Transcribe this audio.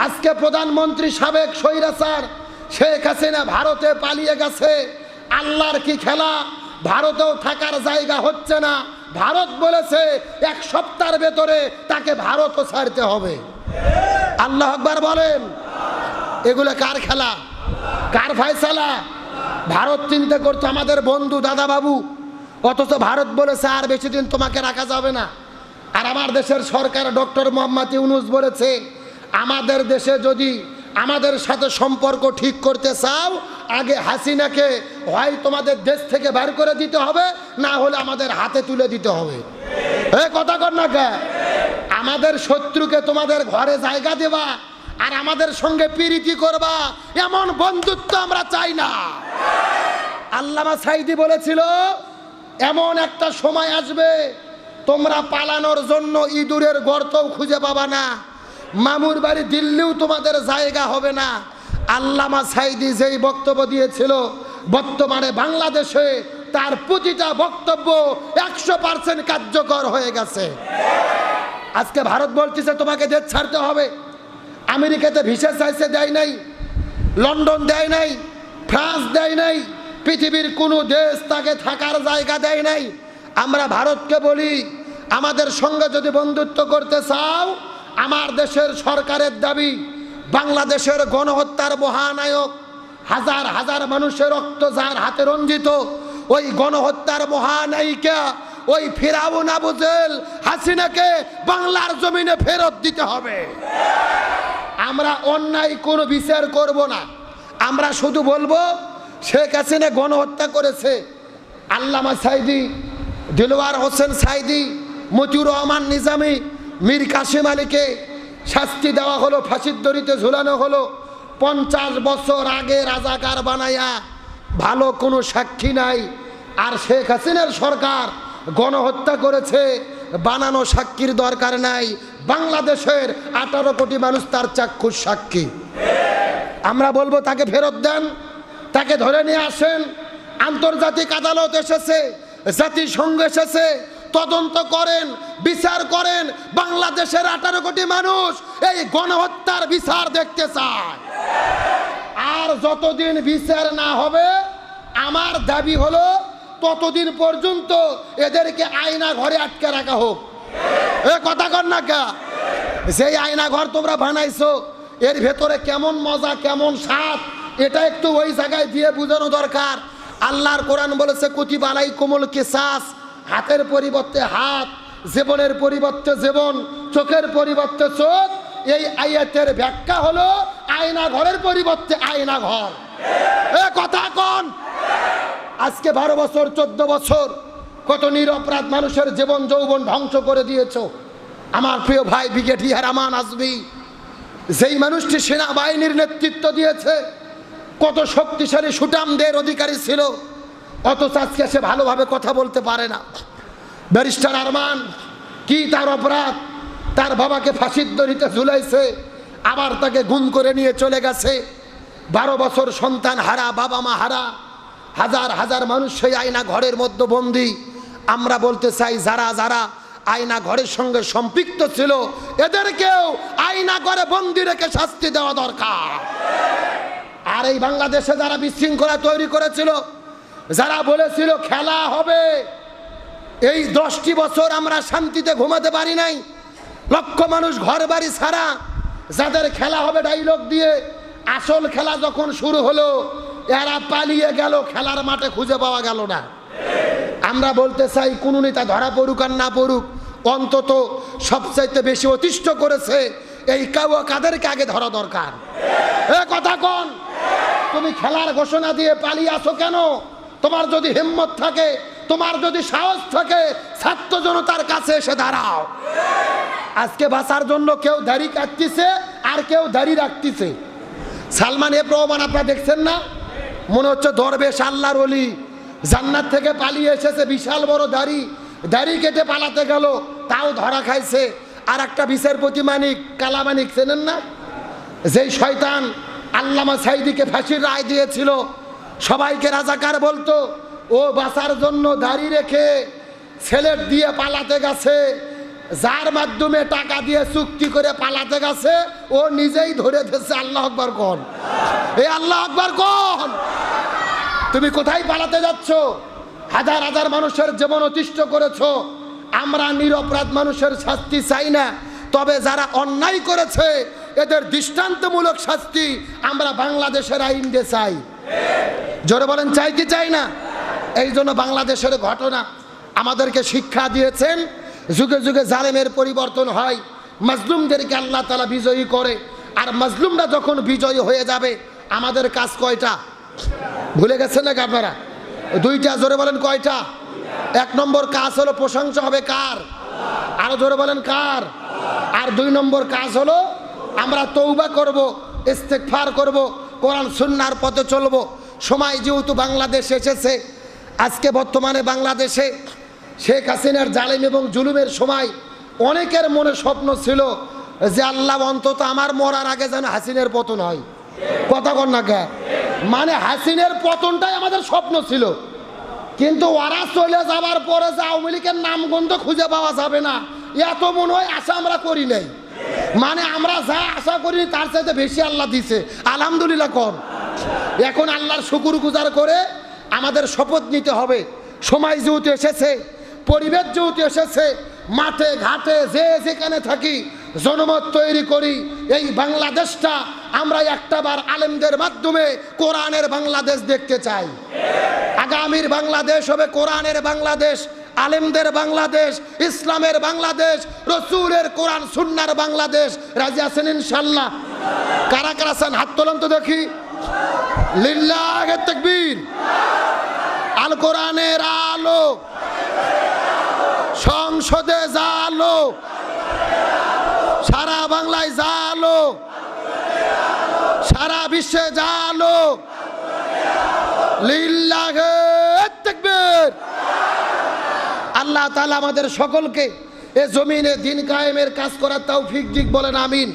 আজকে প্রধানমন্ত্রী সাবেক স্বৈরাচার শেখ হাসিনা ভারতে পালিয়ে গেছে। আল্লাহর কি খেলা, ভারতেও থাকার জায়গা হচ্ছে না। ভারত বলেছে 1 সপ্তাহের ভেতরে তাকে ভারতও ছাড়তে হবে। আল্লাহ আকবার বলেন। এগুলো কার খেলা, কার ফয়সালা? ভারত চিন্তা করতো আমাদের বন্ধু দাদা বাবু, অথচ ভারত বলেছে আর বেশি দিন তোমাকে রাখা যাবে না। আর আমার দেশের সরকার ডক্টর মোহাম্মদ ইউনূস বলেছে আমাদের দেশে যদি আমাদের সাথে সম্পর্ক ঠিক করতে চাও, আগে হাসিনাকে হয় তোমাদের দেশ থেকে বের করে দিতে হবে, না হলে আমাদের হাতে তুলে দিতে হবে। এ কথা কর না কে? আমাদের শত্রুকে তোমাদের ঘরে জায়গা দেবা আর আমাদের সঙ্গে প্রীতি করবা, এমন বন্ধুত্ব আমরা চাই না। আল্লামা সাঈদী বলেছিল এমন একটা সময় আসবে তোমরা পালানোর জন্য ইঁদুরের গর্তও খুঁজে পাবা না, মামুর বাড়ি দিল্লিও তোমাদের জায়গা হবে না। আল্লামা সাঈদী যেই বক্তব্য দিয়েছিল, বর্তমানে বাংলাদেশে তার প্রতিটা বক্তব্য 100% কার্যকর হয়ে গেছে। আজকে ভারত বলতেছে তোমাকে দেশ ছাড়তে হবে। আমেরিকাতে ভিসা চাইছে, দেয় নাই। লন্ডন দেয় নাই, ফ্রান্স দেয় নাই, পৃথিবীর কোনো দেশ তাকে থাকার জায়গা দেয় নাই। আমরা ভারতকে বলি আমাদের সঙ্গে যদি বন্ধুত্ব করতে চাও, আমার দেশের সরকারের দাবি বাংলাদেশের গণহত্যার মহানায়ক, হাজার হাজার মানুষের রক্ত যার হাতে রঞ্জিত, ওই গণহত্যার মহানায়িকা ওই ফিরাউন আবু জেল হাসিনাকে বাংলার জমিনে ফেরত দিতে হবে। আমরা অন্যায় কোনো বিচার করব না, আমরা শুধু বলবো শেখ হাসিনা গণহত্যা করেছে। আল্লামা সাঈদী, দিলওয়ার হোসেন সাঈদী, মতিউর রহমান নিজামী, মীর কাসেম আলীকে শাস্তি দেওয়া হলো, ফাঁসির দড়িতে ঝুলানো হলো। 50 বছর আগে রাজাকার বানায়া, ভালো কোনো সাক্ষী নাই। আর শেখ হাসিনার সরকার গণহত্যা করেছে, বানানো সাক্ষীর দরকার নাই। বাংলাদেশের 18 কোটি মানুষ তার চাক্ষুষ সাক্ষী। আমরা বলবো তাকে ফেরত দেন, তাকে ধরে নিয়ে আসেন। আন্তর্জাতিক আদালত এসেছে, জাতিসংঘ এসেছে, তদন্ত করেন, বিচার করেন। বাংলাদেশের 18 কোটি মানুষ এই গণহত্যার বিচার দেখতে চায়। আর যতদিন বিচার না হবে, আমার দাবি হলো ততদিন পর্যন্ত এদেরকে আয়না ঘরে আটকে রাখা হোক। এ কথা কর না কে? সেই আয়না ঘর তোমরা বানাইছো, এর ভেতরে কেমন মজা, কেমন স্বাদ, এটা একটু ওই জায়গায় দিয়ে বোঝানো দরকার। আল্লাহর কোরআন বলেছে কুতিবা আলাইকুমুল কিসাস, হাতের পরিবর্তে হাত, জীবনের পরিবর্তে জীবন, চোখের পরিবর্তে চোখ। এই আয়াতের ব্যাখ্যা হলো আয়না ঘরের পরিবর্তে আয়না ঘর। এ কথা কোন? আজকে 12 বছর 14 বছর কত নিরপরাধ মানুষের জীবন যৌবন ধ্বংস করে দিয়েছো। আমার প্রিয় ভাই ব্রিগেডিয়ার আমান আজমি, যেই মানুষটি সেনাবাহিনীর নেতৃত্ব দিয়েছে, কত শক্তিশালী সুঠামদের অধিকারী ছিল, অথচ আজকে সে ভালোভাবে কথা বলতে পারে না। ব্যারিস্টার আরমান, কি তার অপরাধ? তার বাবাকে ফাঁসির দড়িতে ঝুলাইছে, আবার তাকে গুম করে নিয়ে চলে গেছে। 12 বছর সন্তান হারা, বাবা মা হারা, হাজার হাজার মানুষ সেই আয়না ঘরের মধ্যে বন্দী। আমরা বলতে চাই যারা যারা আয়না ঘরের সঙ্গে সম্পৃক্ত ছিল, এদেরকেও আয়না ঘরে বন্দী রেখে শাস্তি দেওয়া দরকার। আর এই বাংলাদেশে যারা বিশৃঙ্খলা তৈরি করেছিল, যারা বলেছিল খেলা হবে, এই 10টি বছর আমরা শান্তিতে ঘুমাতে পারি নাই। লক্ষ মানুষ ঘর বাড়ি ছাড়া, যাদের খেলা হবে ডাইলগ দিয়ে, আসল খেলা যখন শুরু হলো এরা পালিয়ে গেল, খেলার মাঠে খুঁজে পাওয়া গেল না। আমরা বলতে চাই কোন নেতা ধরা পড়ুক আর না পড়ুক, অন্তত সবচাইতে বেশি অতিষ্ঠ করেছে এই কাদেরকে আগে ধরা দরকার। এ কথা কোন? তুমি খেলার ঘোষণা দিয়ে পালিয়ে আসো কেন? তোমার যদি হিম্মত থাকে, তোমার যদি সাহস থাকে, ছাত্র জনতার কাছে এসে দাঁড়াও। আজকে বাঁচার জন্য কেউ দাড়ি কাটতেছে আর কেউ দাড়ি রাখতেছে। সালমান এফ রহমান আপনারা দেখছেন না? মনে হচ্ছে দরবেশ, আল্লাহর ওলি, জান্নাত থেকে পালিয়ে এসেছে, বিশাল বড় দাড়ি, দাড়ি কেটে পালাতে গেল, তাও ধরা খাইছে। আর একটা বিচারপতি মানিক, কালামানিক চেনেন না? যেই শয়তান আল্লামা সাঈদীকে ফাঁসির রায় দিয়েছিল, সবাইকে রাজাকার বলতো, ও বাঁচার জন্য দাড়ি রেখে ছেলের দিয়ে পালাতে গেছে। যার মাধ্যমে টাকা দিয়ে চুক্তি করে পালাতে গেছে ও নিজেই ধরে দিয়েছে। আল্লাহ আকবার কোন, এই আল্লাহ আকবার কোন। তুমি কোথায় পালাতে যাচ্ছ? হাজার হাজার মানুষের জীবন অতিষ্ঠ করেছো। আমরা নিরপরাধ মানুষের শাস্তি চাই না, তবে যারা অন্যায় করেছে এদের দৃষ্টান্তমূলক শাস্তি আমরা বাংলাদেশের আইন দিয়ে চাই। জোরে বলেন চাই কি চাই না? এই জন্য বাংলাদেশের ঘটনা আমাদেরকে শিক্ষা দিয়েছেন, যুগে যুগে জালেমের পরিবর্তন হয়, মাজলুমদেরকে আল্লাহ তাআলা বিজয়ী করে। আর মাজলুমরা যখন বিজয়ী হয়ে যাবে আমাদের কাজ কয়টা? ভুলে গেছেন নাকি আপনারা? দুইটা। জোরে বলেন কয়টা? এক নম্বর কাজ হলো প্রশংসা হবে কার? আরো জোরে বলেন কার? আর দুই নম্বর কাজ হলো আমরা তওবা করব, ইস্তেগফার করব, কোরআন সুন্নাহর পথে চলব। সময় যেহেতু বাংলাদেশ এসেছে, আজকে বর্তমানে বাংলাদেশে শেখ হাসিনার জালেম এবং জুলুমের সময় অনেকের মনে স্বপ্ন ছিল যে আল্লাহ অন্তত আমার মরার আগে যেন হাসিনের পতন হয়। কথা কন না কে? মানে হাসিনের পতনটাই আমাদের স্বপ্ন ছিল, কিন্তু ওরা চলে যাবার পরে যে আওয়ামী লীগের নামগন্ধ খুঁজে পাওয়া যাবে না এত মনে হয় আশা আমরা করি নাই। মানে আমরা যা আশা করি তার চাইতে বেশি আল্লাহ দিছে। আলহামদুলিল্লাহ কর। এখন আল্লাহর শুকুর গুজার করে আমাদের শপথ নিতে হবে, সময় যেহেতু এসেছে, পরিবেশ যেহেতু এসেছে, মাঠে ঘাটে যে যেখানে থাকি জনমত তৈরি করি। এই বাংলাদেশটা আমরা একটাবার আলেমদের মাধ্যমে কোরআনের বাংলাদেশ দেখতে চাই। আগামীর বাংলাদেশ হবে কোরআনের বাংলাদেশ, আলেমদের বাংলাদেশ, ইসলামের বাংলাদেশ, রসুলের কোরআন সুন্নাহর বাংলাদেশ। রাজি আছেন ইনশাল্লাহ? কারা কারা আছেন হাত তোলেন তো দেখি। লিল্লাহে তাকবীর। আল কোরআনের আলো, সংসদে জালো, সারা বাংলায় জালো, সারা বিশ্বে জালো। লিল্লাহে তাকবীর। আল্লাহ তাআলা আমাদের সকলকে এ জমিনে দ্বীন কায়েমের কাজ করার তৌফিক দিক, বলেন আমিন।